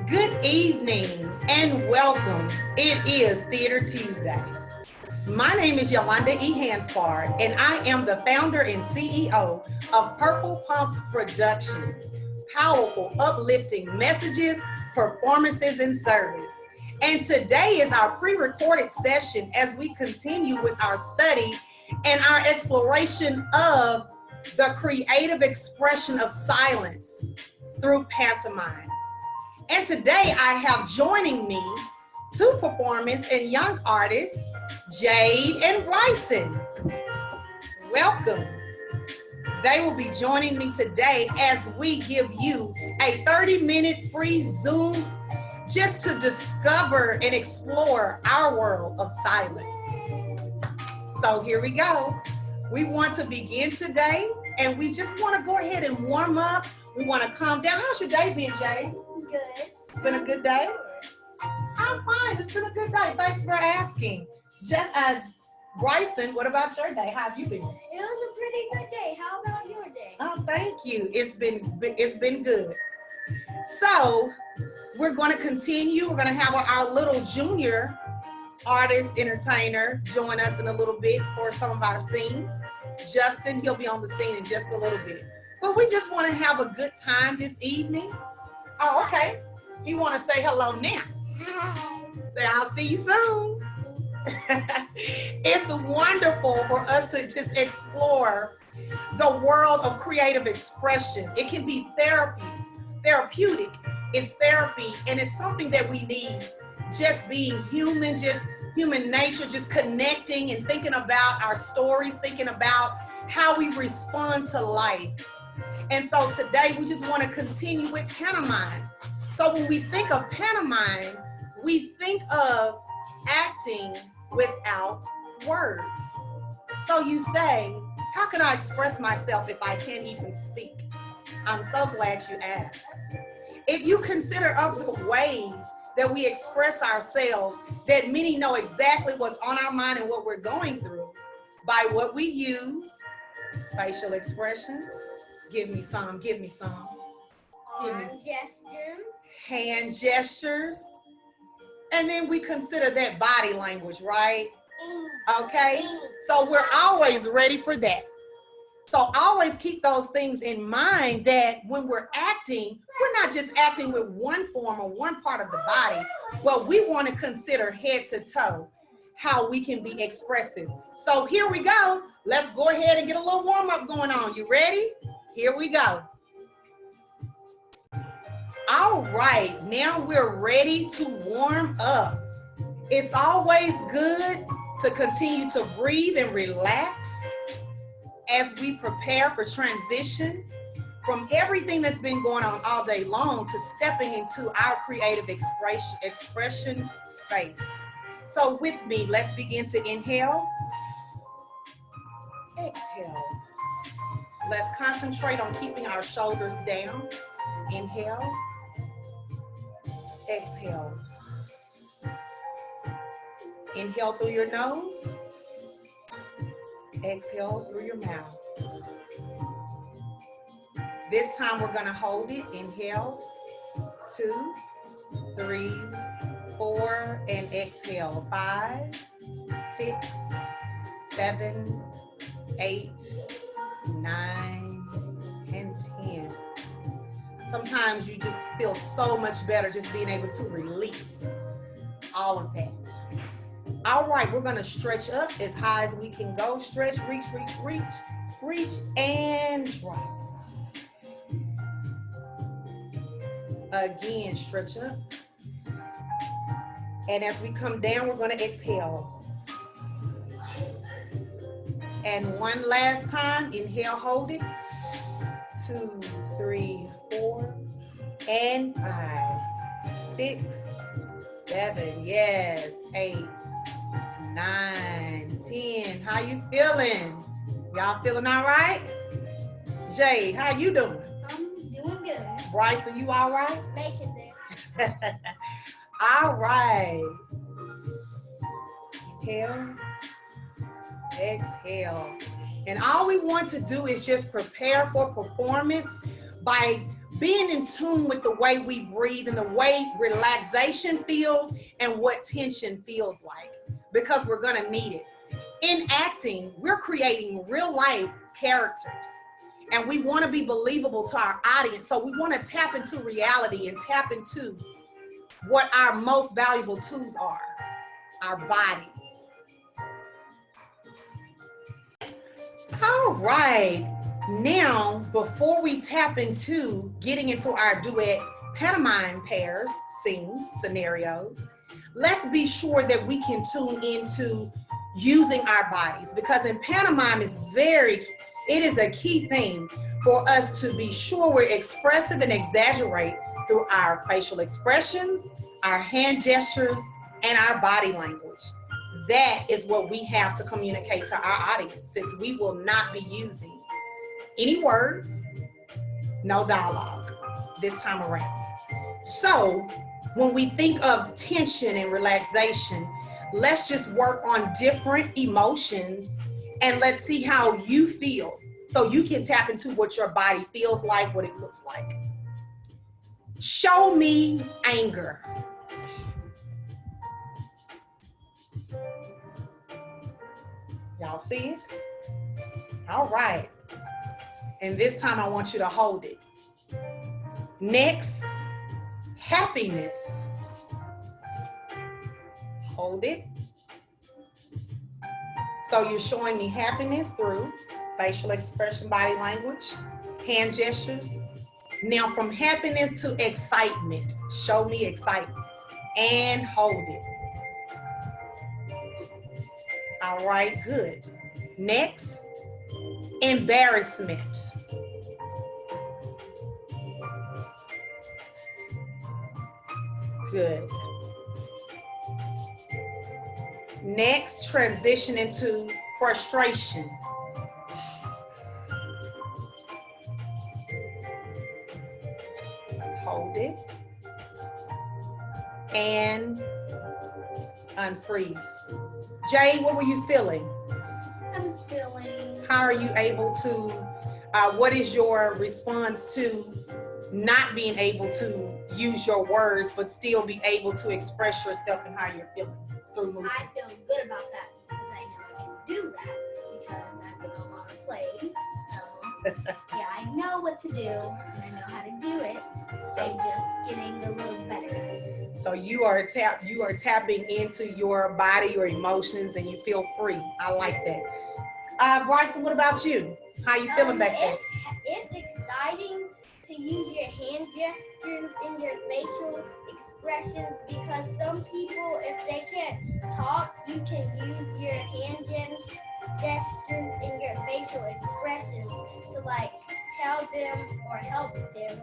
Good evening and welcome. It is Theater Tuesday. My name is Yolanda E. Hansford, and I am the founder and CEO of Purple Pumps Productions. Powerful, uplifting messages, performances, and service. And today is our pre-recorded session as we continue with our study and our exploration of the creative expression of silence through pantomime. And today I have joining me two performers and young artists, Jade and Bryson. Welcome. They will be joining me today as we give you a 30-minute free Zoom just to discover and explore our world of silence. So here we go. We want to begin today and we just want to go ahead and warm up. We want to calm down. How's your day been, Jade? Good. It's been a good day? I'm fine. It's been a good day. Thanks for asking. Bryson, what about your day? How have you been? It was a pretty good day. How about your day? Oh, thank you. It's been good. So we're going to continue. We're going to have our little junior artist entertainer join us in a little bit for some of our scenes. Justin, he'll be on the scene in just a little bit. But we just want to have a good time this evening. Oh, okay. You want to say hello now? Hi. Say, I'll see you soon. It's wonderful for us to just explore the world of creative expression. It can be therapeutic. It's therapy, and it's something that we need. Just being human, just human nature, just connecting and thinking about our stories, thinking about how we respond to life. And so today we just want to continue with pantomime. So when we think of pantomime, we think of acting without words. So you say, how can I express myself if I can't even speak? I'm so glad you asked. If you consider other ways that we express ourselves, that many know exactly what's on our mind and what we're going through by what we use, facial expressions. Give me some. Arm gestures. Hand gestures. And then we consider that body language, right? Okay? So we're always ready for that. So always keep those things in mind that when we're acting, we're not just acting with one form or one part of the body, but we want to consider head to toe how we can be expressive. So here we go. Let's go ahead and get a little warm up going on. You ready? Here we go. All right, now we're ready to warm up. It's always good to continue to breathe and relax as we prepare for transition from everything that's been going on all day long to stepping into our creative expression space. So with me, let's begin to inhale, exhale. Let's concentrate on keeping our shoulders down. Inhale, exhale. Inhale through your nose, exhale through your mouth. This time we're going to hold it. Inhale, 2, 3, 4, and exhale. 5, 6, 7, 8, 9, and 10. Sometimes you just feel so much better just being able to release all of that. All right, we're going to stretch up as high as we can go. Stretch, reach, and drop. Again, stretch up. And as we come down, we're going to exhale. And one last time, inhale, hold it. 2, 3, 4, and 5, 6, 7, yes, 8, 9, 10. How you feeling? Y'all feeling all right? Jade, how you doing? I'm doing good. Bryson, you all right? Make it there. All right. Inhale, exhale. And all we want to do is just prepare for performance by being in tune with the way we breathe and the way relaxation feels and what tension feels like, because we're going to need it. In acting, we're creating real life characters, and we want to be believable to our audience. So we want to tap into reality and tap into what our most valuable tools are, our bodies. All right. Now, before we tap into getting into our duet pantomime pairs, scenes, scenarios, let's be sure that we can tune into using our bodies, because in pantomime it is a key thing for us to be sure we're expressive and exaggerate through our facial expressions, our hand gestures, and our body language. That is what we have to communicate to our audience, since we will not be using any words, no dialogue this time around. So when we think of tension and relaxation, let's just work on different emotions and let's see how you feel, so you can tap into what your body feels like, what it looks like. Show me anger. Y'all see it? All right. And this time I want you to hold it. Next, happiness. Hold it. So you're showing me happiness through facial expression, body language, hand gestures. Now from happiness to excitement, show me excitement and hold it. All right, good. Next, embarrassment. Good. Next, transition into frustration. Hold it. And unfreeze. Jay, what were you feeling? I was feeling. How are you able to, what is your response to not being able to use your words, but still be able to express yourself and how you're feeling through movement? I feel good about that because I know I can do that because I've been on a lot of plays. So yeah, I know what to do and I know how to do it. So I'm just getting a little better. So you are tapping into your body, your emotions, and you feel free. I like that. Bryson, what about you? How you feeling back there? It's exciting to use your hand gestures and your facial expressions, because some people, if they can't talk, you can use your hand gestures and your facial expressions to like tell them or help them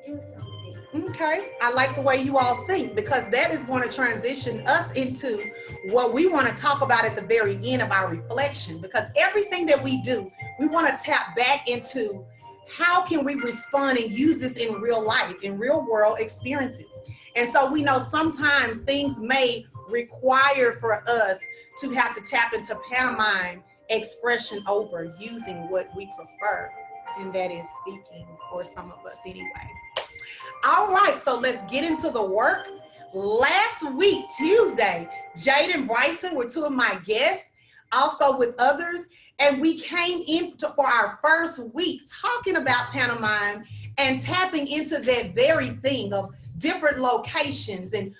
do something. Okay, I like the way you all think, because that is going to transition us into what we want to talk about at the very end of our reflection, because everything that we do, we want to tap back into how can we respond and use this in real life, in real world experiences. And so we know sometimes things may require for us to have to tap into pantomime expression over using what we prefer, and that is speaking for some of us anyway. All right, so let's get into the work. Last week, Tuesday, Jade and Bryson were two of my guests, also with others, and we came in for our first week talking about pantomime and tapping into that very thing of different locations and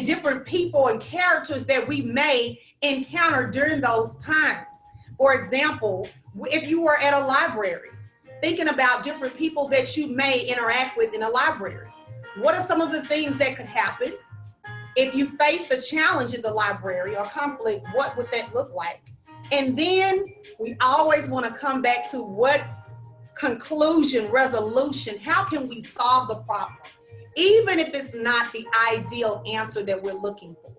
different people and characters that we may encounter during those times. For example, if you were at a library, thinking about different people that you may interact with in a library. What are some of the things that could happen? If you face a challenge in the library or conflict, what would that look like? And then we always want to come back to what conclusion, resolution, how can we solve the problem? Even if it's not the ideal answer that we're looking for.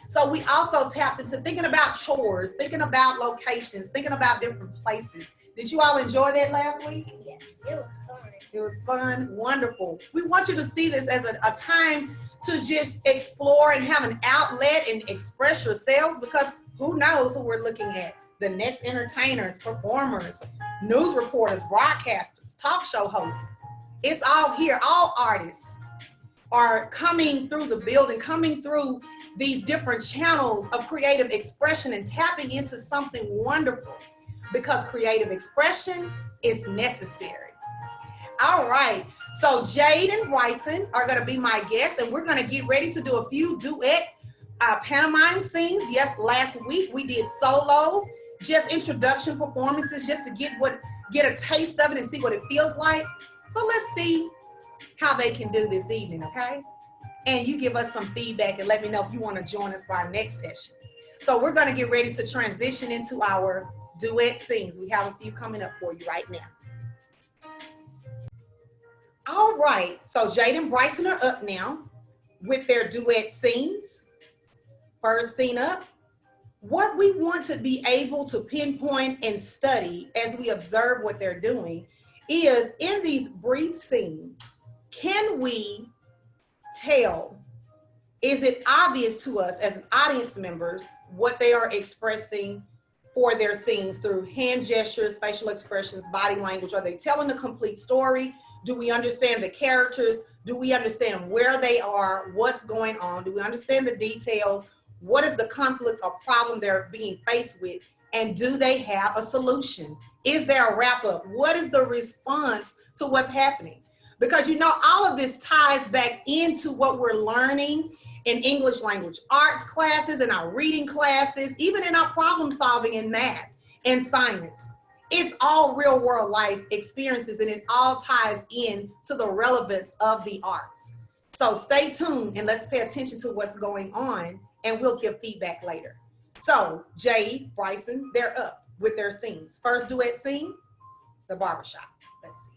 So we also tapped into thinking about chores, thinking about locations, thinking about different places. Did you all enjoy that last week? Yes, it was fun. It was fun, wonderful. We want you to see this as a time to just explore and have an outlet and express yourselves, because who knows who we're looking at. The next entertainers, performers, news reporters, broadcasters, talk show hosts. It's all here. All artists are coming through the building, coming through these different channels of creative expression and tapping into something wonderful, because creative expression is necessary. All right, so Jade and Bryson are gonna be my guests, and we're gonna get ready to do a few duet pantomime scenes. Yes, last week we did solo, just introduction performances, just to get a taste of it and see what it feels like. So let's see how they can do this evening, okay? And you give us some feedback and let me know if you want to join us for our next session. So we're going to get ready to transition into our duet scenes. We have a few coming up for you right now. All right, so Jade and Bryson are up now with their duet scenes. First scene up. What we want to be able to pinpoint and study as we observe what they're doing is, in these brief scenes, can we tell, is it obvious to us as audience members what they are expressing for their scenes through hand gestures, facial expressions, body language? Are they telling a complete story? Do we understand the characters? Do we understand where they are, what's going on? Do we understand the details? What is the conflict or problem they're being faced with? And do they have a solution? Is there a wrap up? What is the response to what's happening? Because you know, all of this ties back into what we're learning in English language arts classes, in our reading classes, even in our problem solving in math and science. It's all real world life experiences, and it all ties in to the relevance of the arts. So stay tuned and let's pay attention to what's going on, and we'll give feedback later. So Jade, Bryson, they're up with their scenes. First duet scene, the barbershop. Let's see.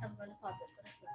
I'm going to pause it for a second.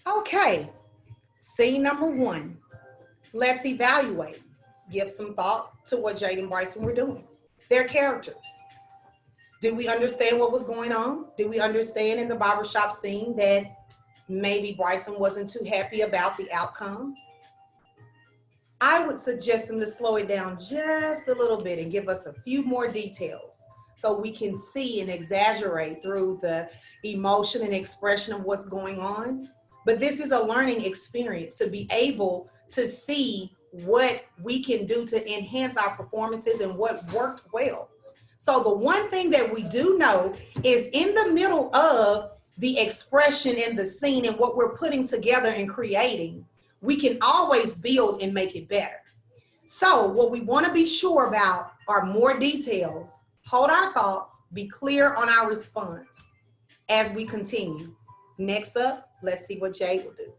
Okay, scene number one. Let's evaluate. Give some thought to what Jade and Bryson were doing. Their characters. Did we understand what was going on? Did we understand in the barbershop scene that maybe Bryson wasn't too happy about the outcome? I would suggest them to slow it down just a little bit and give us a few more details so we can see and exaggerate through the emotion and expression of what's going on. But this is a learning experience to be able to see what we can do to enhance our performances and what worked well. So the one thing that we do know is, in the middle of the expression in the scene and what we're putting together and creating, we can always build and make it better. So what we want to be sure about are more details. Hold our thoughts, be clear on our response as we continue. Next up, let's see what Jade will do.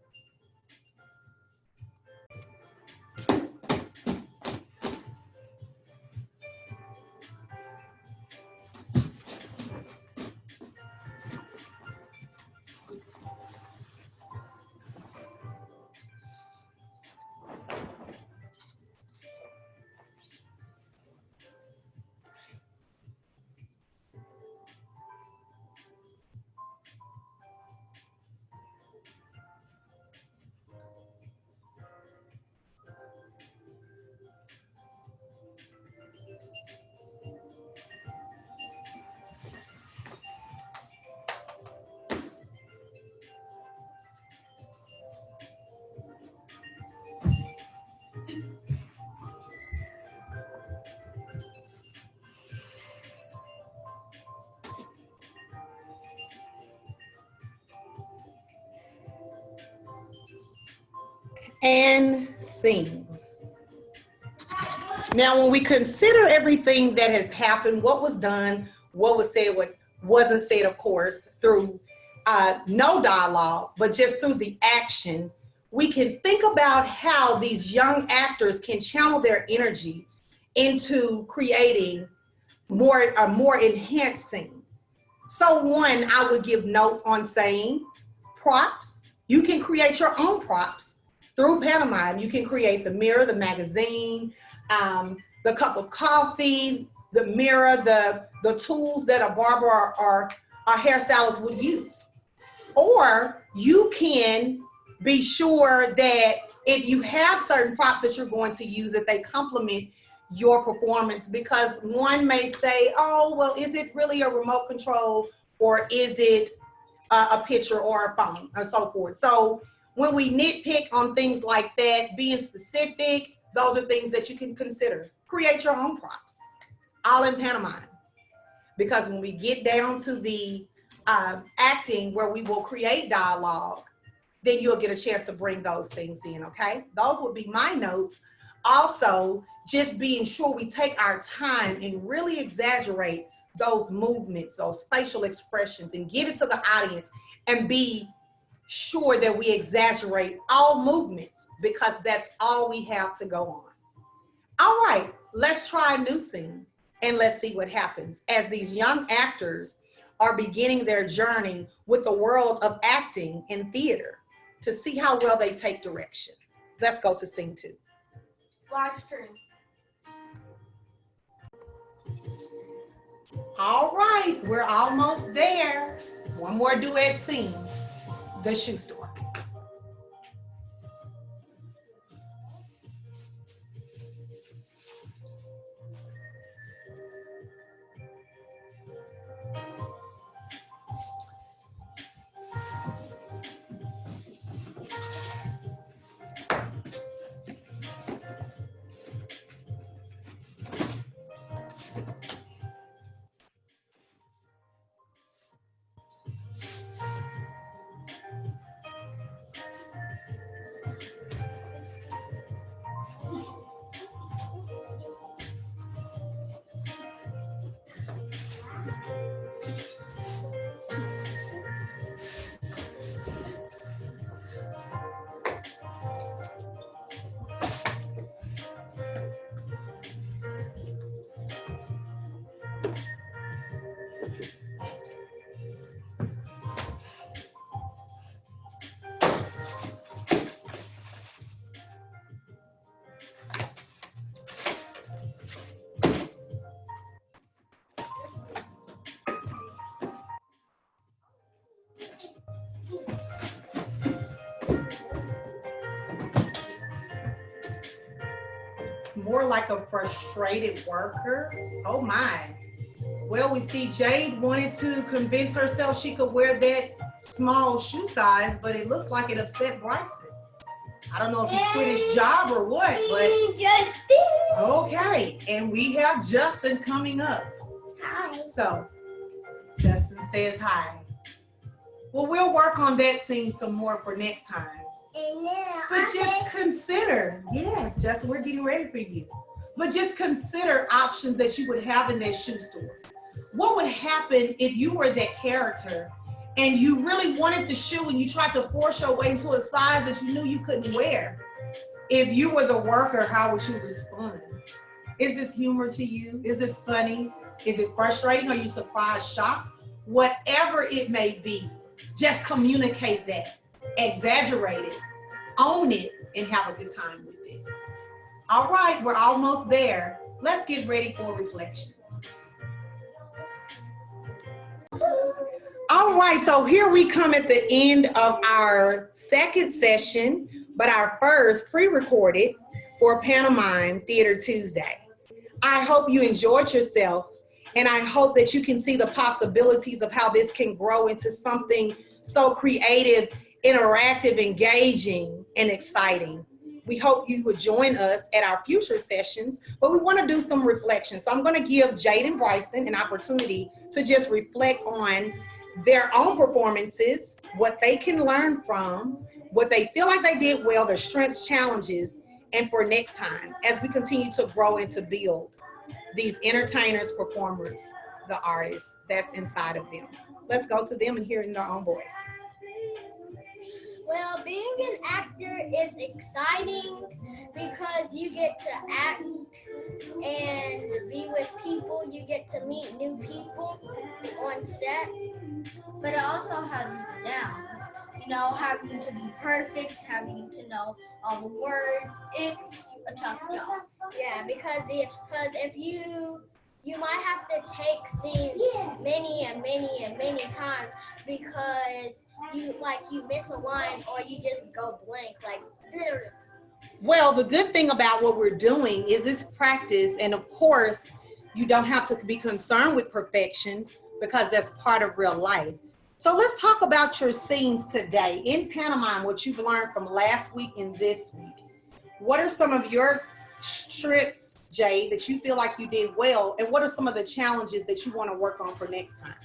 And scene. Now, when we consider everything that has happened, what was done, what was said, what wasn't said, of course, through no dialogue, but just through the action, we can think about how these young actors can channel their energy into creating a more enhanced scene. So one, I would give notes on saying props. You can create your own props through pantomime. You can create the mirror, the magazine, the cup of coffee, the mirror, the tools that a barber or a hairstylist would use. Or you can be sure that if you have certain props that you're going to use, that they complement your performance, because one may say, oh, well, is it really a remote control or is it a picture or a phone or so forth? So when we nitpick on things like that, being specific, those are things that you can consider. Create your own props, all in pantomime. Because when we get down to the acting where we will create dialogue, then you'll get a chance to bring those things in, okay? Those would be my notes. Also, just being sure we take our time and really exaggerate those movements, those facial expressions, and give it to the audience, and be sure that we exaggerate all movements, because that's all we have to go on. All right, let's try a new scene and let's see what happens as these young actors are beginning their journey with the world of acting and theater, to see how well they take direction. Let's go to scene 2. Live stream. All right, we're almost there. One more duet scene, the shoe store. More like a frustrated worker. Oh my. Well, we see Jade wanted to convince herself she could wear that small shoe size, but it looks like it upset Bryson. I don't know if he quit his job or what, but Justin. okay. And we have Justin coming up. Hi. So Justin says hi. Well, we'll work on that scene some more for next time. And then But just consider, yes, Justin, we're getting ready for you. But just consider options that you would have in that shoe store. What would happen if you were that character and you really wanted the shoe and you tried to force your way into a size that you knew you couldn't wear? If you were the worker, how would you respond? Is this humor to you? Is this funny? Is it frustrating? Are you surprised, shocked? Whatever it may be, just communicate that, exaggerate it, own it, and have a good time with it. All right, we're almost there. Let's get ready for reflections. All right, so here we come at the end of our second session, but our first pre-recorded for Pantomime Theater Tuesday. I hope you enjoyed yourself, and I hope that you can see the possibilities of how this can grow into something so creative, interactive, engaging, and exciting. We hope you would join us at our future sessions, but we want to do some reflection. So I'm going to give Jade and Bryson an opportunity to just reflect on their own performances, what they can learn from, what they feel like they did well, their strengths, challenges, and for next time as we continue to grow and to build these entertainers, performers, the artists that's inside of them. Let's go to them and hear it in their own voice. Well, being an actor is exciting because you get to act and be with people. You get to meet new people on set. But it also has its downs. You know, having to be perfect, having to know all the words. It's a tough job. Yeah, because if you might have to take scenes many and many and many times because you miss a line or you just go blank like. Well, the good thing about what we're doing is this practice, and of course, you don't have to be concerned with perfection because that's part of real life. So let's talk about your scenes today in pantomime, what you've learned from last week and this week. What are some of your strengths, Jay, that you feel like you did well, and what are some of the challenges that you want to work on for next time?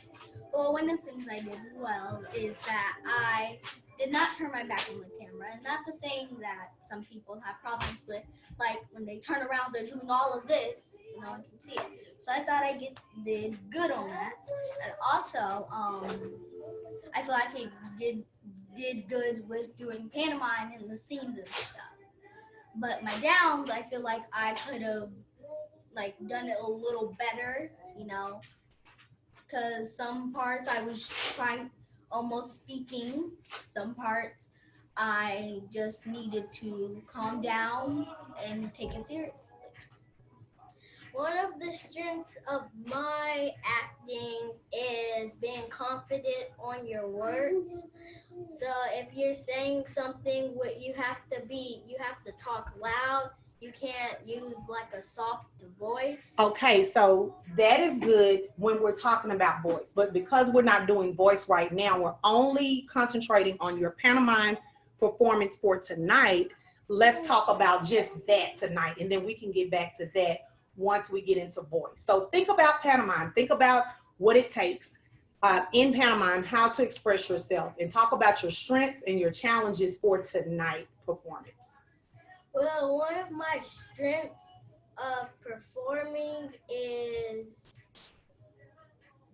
Well, one of the things I did well is that I did not turn my back on the camera. And that's a thing that some people have problems with. Like when they turn around, they're doing all of this, no one can see it. So I thought I did good on that. And also, I feel like I did good with doing pantomime and the scenes and stuff. But my downs, I feel like I could have done it a little better, because some parts I was trying almost speaking, some parts I just needed to calm down and take it seriously. One of the strengths of my acting is being confident on your words. So if you're saying something, you have to talk loud. You can't use like a soft voice. Okay, so that is good when we're talking about voice, but because we're not doing voice right now, we're only concentrating on your pantomime performance for tonight. Let's talk about just that tonight, and then we can get back to that once we get into voice. So think about pantomime, think about what it takes in pantomime, how to express yourself, and talk about your strengths and your challenges for tonight performance. Well, one of my strengths of performing is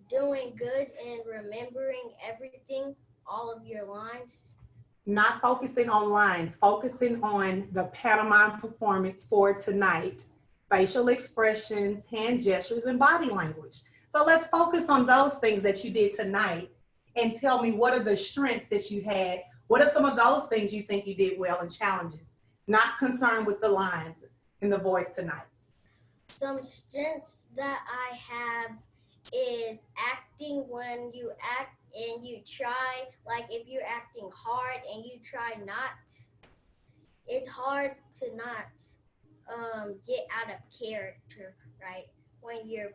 doing good and remembering everything, all of your lines. Not focusing on lines, focusing on the pantomime performance for tonight, facial expressions, hand gestures, and body language. So let's focus on those things that you did tonight and tell me what are the strengths that you had. What are some of those things you think you did well and challenges? Not concerned with the lines in the voice tonight. Some strengths that I have is acting. When you act and you try, like if you're acting hard and you try not, it's hard to not get out of character, right? When you're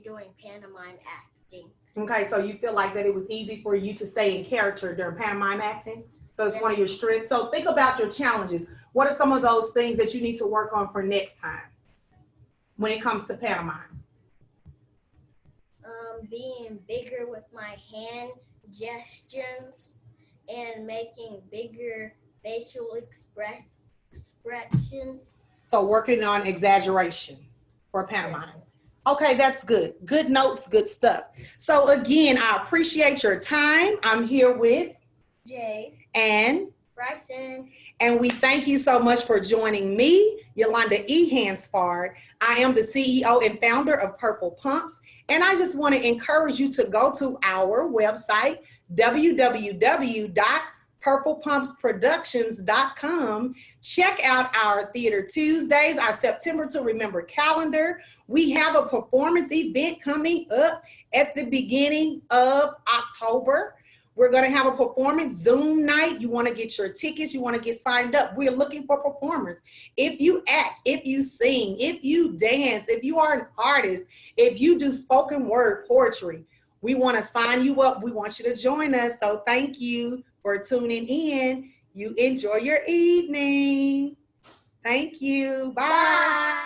doing pantomime acting. Okay, so you feel like that it was easy for you to stay in character during pantomime acting? So it's one of your strengths. So think about your challenges. What are some of those things that you need to work on for next time when it comes to pantomime? Being bigger with my hand gestures and making bigger facial expressions. So working on exaggeration for pantomime. Yes. Okay, that's good. Good notes, good stuff. So again, I appreciate your time. I'm here with Jade and Bryson. And we thank you so much for joining me, Yolanda E. Hansford. I am the CEO and founder of Purple Pumps. And I just want to encourage you to go to our website, www.purplepumpsproductions.com. Check out our Theater Tuesdays, our September to Remember calendar. We have a performance event coming up at the beginning of October. We're going to have a performance Zoom night. You want to get your tickets. You want to get signed up. We're looking for performers. If you act, if you sing, if you dance, if you are an artist, if you do spoken word poetry, we want to sign you up. We want you to join us. So thank you for tuning in. You enjoy your evening. Thank you. Bye. Bye.